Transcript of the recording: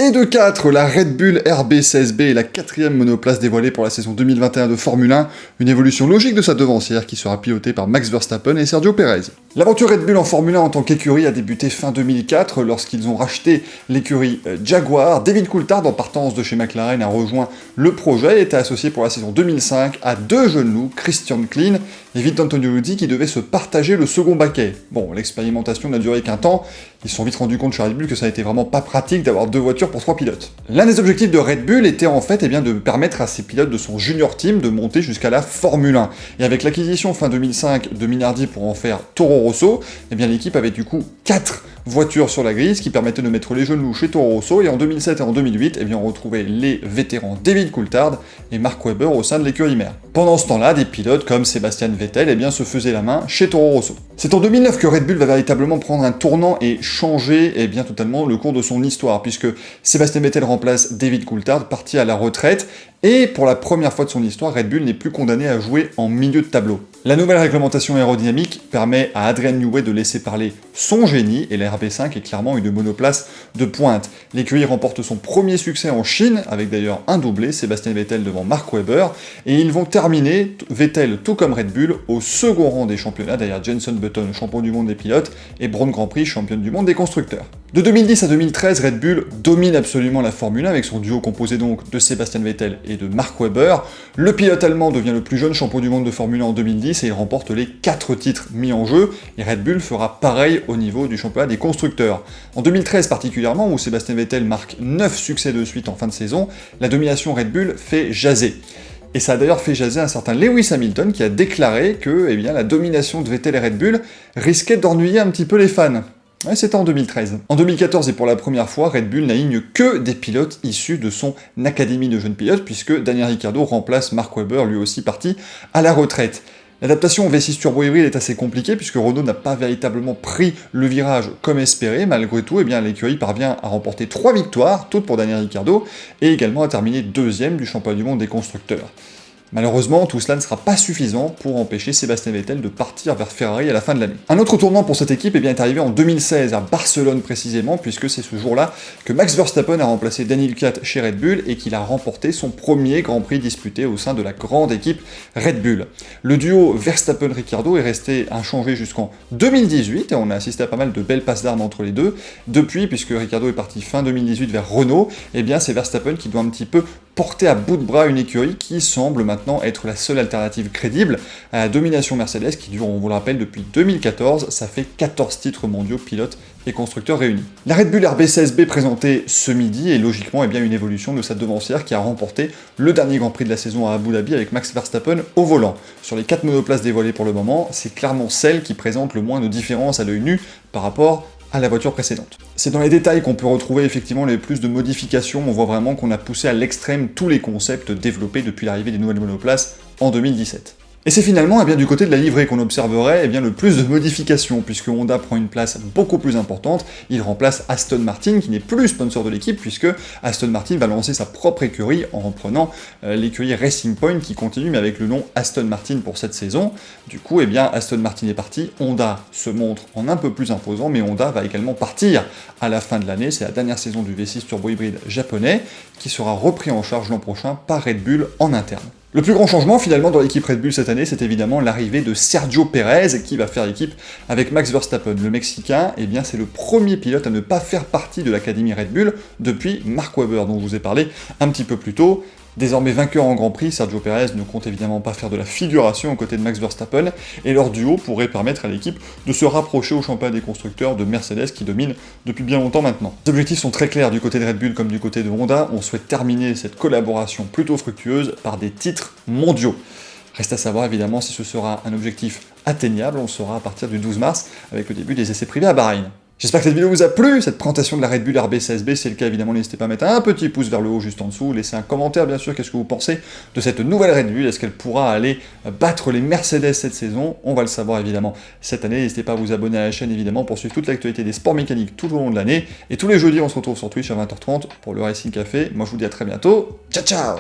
Et de 4, la Red Bull RB16B est la 4e monoplace dévoilée pour la saison 2021 de Formule 1, une évolution logique de sa devancière qui sera pilotée par Max Verstappen et Sergio Perez. L'aventure Red Bull en Formule 1 en tant qu'écurie a débuté fin 2004 lorsqu'ils ont racheté l'écurie Jaguar. David Coulthard, en partance de chez McLaren, a rejoint le projet et était associé pour la saison 2005 à deux jeunes loups, Christian Klein et Vito Antonelli, qui devaient se partager le second baquet. Bon, l'expérimentation n'a duré qu'un temps, ils se sont vite rendus compte chez Red Bull que ça n'était vraiment pas pratique d'avoir deux voitures pour 3 pilotes. L'un des objectifs de Red Bull était en fait de permettre à ses pilotes de son junior team de monter jusqu'à la Formule 1. Et avec l'acquisition fin 2005 de Minardi pour en faire Toro Rosso, l'équipe avait du coup 4 voitures sur la grille, ce qui permettait de mettre les jeunes loups chez Toro Rosso, et en 2007 et en 2008, on retrouvait les vétérans David Coulthard et Mark Webber au sein de l'écurie mère. Pendant ce temps-là, des pilotes comme Sebastian Vettel se faisaient la main chez Toro Rosso. C'est en 2009 que Red Bull va véritablement prendre un tournant et changer totalement le cours de son histoire, puisque Sebastian Vettel remplace David Coulthard, parti à la retraite, et pour la première fois de son histoire, Red Bull n'est plus condamné à jouer en milieu de tableau. La nouvelle réglementation aérodynamique permet à Adrian Newey de laisser parler son génie, et la RB5 est clairement une monoplace de pointe. L'écurie remporte son premier succès en Chine, avec d'ailleurs un doublé, Sebastian Vettel devant Mark Webber, et ils vont terminer, Vettel tout comme Red Bull, au second rang des championnats, derrière Jenson Button, champion du monde des pilotes, et Braun Grand Prix, championne du monde des constructeurs. De 2010 à 2013, Red Bull domine absolument la Formule 1 avec son duo composé donc de Sebastian Vettel et de Mark Webber. Le pilote allemand devient le plus jeune champion du monde de Formule 1 en 2010 et il remporte les 4 titres mis en jeu, et Red Bull fera pareil au niveau du championnat des constructeurs. En 2013 particulièrement, où Sebastian Vettel marque 9 succès de suite en fin de saison, la domination Red Bull fait jaser. Et ça a d'ailleurs fait jaser un certain Lewis Hamilton qui a déclaré que la domination de Vettel et Red Bull risquait d'ennuyer un petit peu les fans. Ouais, c'était en 2013. En 2014, et pour la première fois, Red Bull n'aligne que des pilotes issus de son académie de jeunes pilotes, puisque Daniel Ricciardo remplace Mark Webber, lui aussi parti à la retraite. L'adaptation au V6 turbo hybride est assez compliquée, puisque Renault n'a pas véritablement pris le virage comme espéré. Malgré tout, l'écurie parvient à remporter 3 victoires, toutes pour Daniel Ricciardo, et également à terminer 2e du championnat du monde des constructeurs. Malheureusement, tout cela ne sera pas suffisant pour empêcher Sebastian Vettel de partir vers Ferrari à la fin de l'année. Un autre tournant pour cette équipe est arrivé en 2016, à Barcelone précisément, puisque c'est ce jour-là que Max Verstappen a remplacé Daniel Ricciardo chez Red Bull et qu'il a remporté son premier Grand Prix disputé au sein de la grande équipe Red Bull. Le duo Verstappen-Ricciardo est resté inchangé jusqu'en 2018, et on a assisté à pas mal de belles passes d'armes entre les deux. Depuis, puisque Ricciardo est parti fin 2018 vers Renault, c'est Verstappen qui doit un petit peu porter à bout de bras une écurie qui semble maintenant être la seule alternative crédible à la domination Mercedes qui dure, on vous le rappelle, depuis 2014, ça fait 14 titres mondiaux pilotes et constructeurs réunis. La Red Bull RB16B présentée ce midi est logiquement une évolution de sa devancière qui a remporté le dernier Grand Prix de la saison à Abu Dhabi avec Max Verstappen au volant. Sur les 4 monoplaces dévoilées pour le moment, c'est clairement celle qui présente le moins de différence à l'œil nu par rapport à la voiture précédente. C'est dans les détails qu'on peut retrouver effectivement les plus de modifications, on voit vraiment qu'on a poussé à l'extrême tous les concepts développés depuis l'arrivée des nouvelles monoplaces en 2017. Et c'est finalement du côté de la livrée qu'on observerait le plus de modifications, puisque Honda prend une place beaucoup plus importante, il remplace Aston Martin, qui n'est plus sponsor de l'équipe, puisque Aston Martin va lancer sa propre écurie en reprenant l'écurie Racing Point, qui continue mais avec le nom Aston Martin pour cette saison. Du coup, Aston Martin est parti, Honda se montre en un peu plus imposant, mais Honda va également partir à la fin de l'année, c'est la dernière saison du V6 turbo hybride japonais, qui sera repris en charge l'an prochain par Red Bull en interne. Le plus grand changement finalement dans l'équipe Red Bull cette année, c'est évidemment l'arrivée de Sergio Perez qui va faire équipe avec Max Verstappen. Le Mexicain, c'est le premier pilote à ne pas faire partie de l'académie Red Bull depuis Mark Webber, dont je vous ai parlé un petit peu plus tôt. Désormais vainqueur en Grand Prix, Sergio Perez ne compte évidemment pas faire de la figuration aux côtés de Max Verstappen, et leur duo pourrait permettre à l'équipe de se rapprocher au championnat des constructeurs de Mercedes qui domine depuis bien longtemps maintenant. Les objectifs sont très clairs du côté de Red Bull comme du côté de Honda, on souhaite terminer cette collaboration plutôt fructueuse par des titres mondiaux. Reste à savoir évidemment si ce sera un objectif atteignable, on le saura à partir du 12 mars avec le début des essais privés à Bahreïn. J'espère que cette vidéo vous a plu, cette présentation de la Red Bull RB16B, si c'est le cas évidemment n'hésitez pas à mettre un petit pouce vers le haut juste en dessous, laissez un commentaire bien sûr, qu'est-ce que vous pensez de cette nouvelle Red Bull, est-ce qu'elle pourra aller battre les Mercedes cette saison, on va le savoir évidemment cette année, n'hésitez pas à vous abonner à la chaîne évidemment pour suivre toute l'actualité des sports mécaniques tout au long de l'année, et tous les jeudis on se retrouve sur Twitch à 20h30 pour le Racing Café, moi je vous dis à très bientôt, ciao ciao.